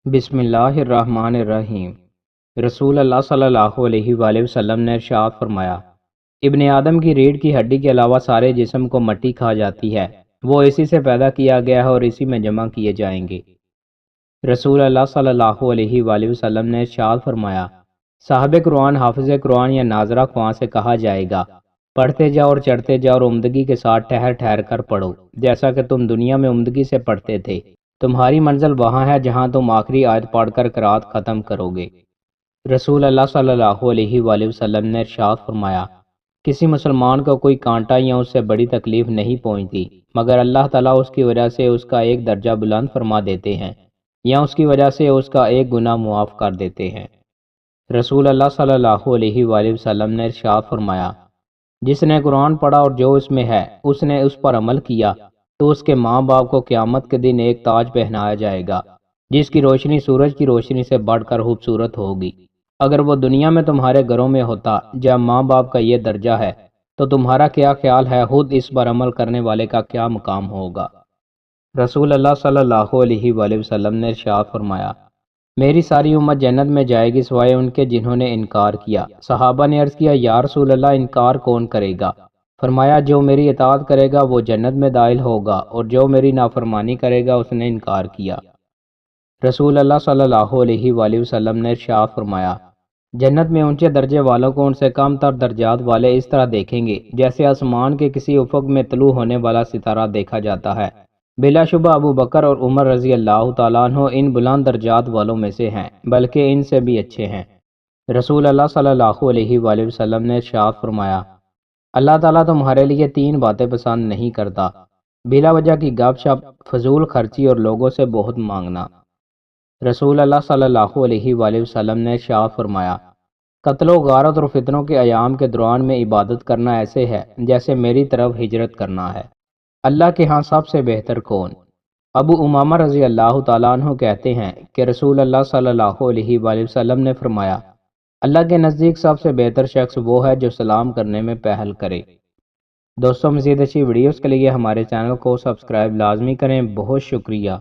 بسم اللہ الرحمن الرحیم۔ رسول اللہ صلی اللہ علیہ وآلہ وسلم نے ارشاد فرمایا، ابن آدم کی ریڑھ کی ہڈی کے علاوہ سارے جسم کو مٹی کھا جاتی ہے، وہ اسی سے پیدا کیا گیا ہے اور اسی میں جمع کیے جائیں گے۔ رسول اللہ صلی اللہ علیہ وآلہ وسلم نے ارشاد فرمایا، صاحب قرآن، حافظ قرآن یا ناظرہ خواں سے کہا جائے گا، پڑھتے جاؤ اور چڑھتے جاؤ اور عمدگی کے ساتھ ٹھہر ٹھہر کر پڑھو، جیسا کہ تم دنیا میں عمدگی سے پڑھتے تھے۔ تمہاری منزل وہاں ہے جہاں تم آخری آیت پڑھ کر قرات ختم کرو گے۔ رسول اللہ صلی اللہ علیہ وآلہ وسلم نے ارشاد فرمایا، کسی مسلمان کو کوئی کانٹا یا اس سے بڑی تکلیف نہیں پہنچتی مگر اللہ تعالیٰ اس کی وجہ سے اس کا ایک درجہ بلند فرما دیتے ہیں یا اس کی وجہ سے اس کا ایک گناہ معاف کر دیتے ہیں۔ رسول اللہ صلی اللہ علیہ وآلہ وسلم نے ارشاد فرمایا، جس نے قرآن پڑھا اور جو اس میں ہے اس نے اس پر عمل کیا تو اس کے ماں باپ کو قیامت کے دن ایک تاج پہنایا جائے گا جس کی روشنی سورج کی روشنی سے بڑھ کر خوبصورت ہوگی۔ اگر وہ دنیا میں تمہارے گھروں میں ہوتا جب ماں باپ کا یہ درجہ ہے تو تمہارا کیا خیال ہے خود اس پر عمل کرنے والے کا کیا مقام ہوگا۔ رسول اللہ صلی اللہ علیہ وآلہ وسلم نے ارشاد فرمایا، میری ساری امت جنت میں جائے گی سوائے ان کے جنہوں نے انکار کیا۔ صحابہ نے عرض کیا، یا رسول اللہ انکار کون کرے گا؟ فرمایا، جو میری اطاعت کرے گا وہ جنت میں داخل ہوگا اور جو میری نافرمانی کرے گا اس نے انکار کیا۔ رسول اللہ صلی اللہ علیہ وآلہ وسلم نے ارشاد فرمایا، جنت میں اونچے درجے والوں کو ان سے کم تر درجات والے اس طرح دیکھیں گے جیسے آسمان کے کسی افق میں طلوع ہونے والا ستارہ دیکھا جاتا ہے۔ بلا شبہ ابو بکر اور عمر رضی اللہ تعالیٰ عنہ ان بلند درجات والوں میں سے ہیں، بلکہ ان سے بھی اچھے ہیں۔ رسول اللہ صلی اللہ علیہ وآلہ وسلم نے ارشاد فرمایا، اللہ تعالیٰ تمہارے لیے 3 باتیں پسند نہیں کرتا، بلا وجہ کی گپ شپ، فضول خرچی اور لوگوں سے بہت مانگنا۔ رسول اللہ صلی اللہ علیہ وآلہ وسلم نے ارشاد فرمایا، قتل و غارت اور فتنوں کے ایام کے دوران میں عبادت کرنا ایسے ہے جیسے میری طرف ہجرت کرنا ہے۔ اللہ کے ہاں سب سے بہتر کون؟ ابو امامہ رضی اللہ تعالیٰ عنہ کہتے ہیں کہ رسول اللہ صلی اللہ علیہ وآلہ وسلم نے فرمایا، اللہ کے نزدیک سب سے بہتر شخص وہ ہے جو سلام کرنے میں پہل کرے۔ دوستوں، مزید اچھی ویڈیوز کے لیے ہمارے چینل کو سبسکرائب لازمی کریں۔ بہت شکریہ۔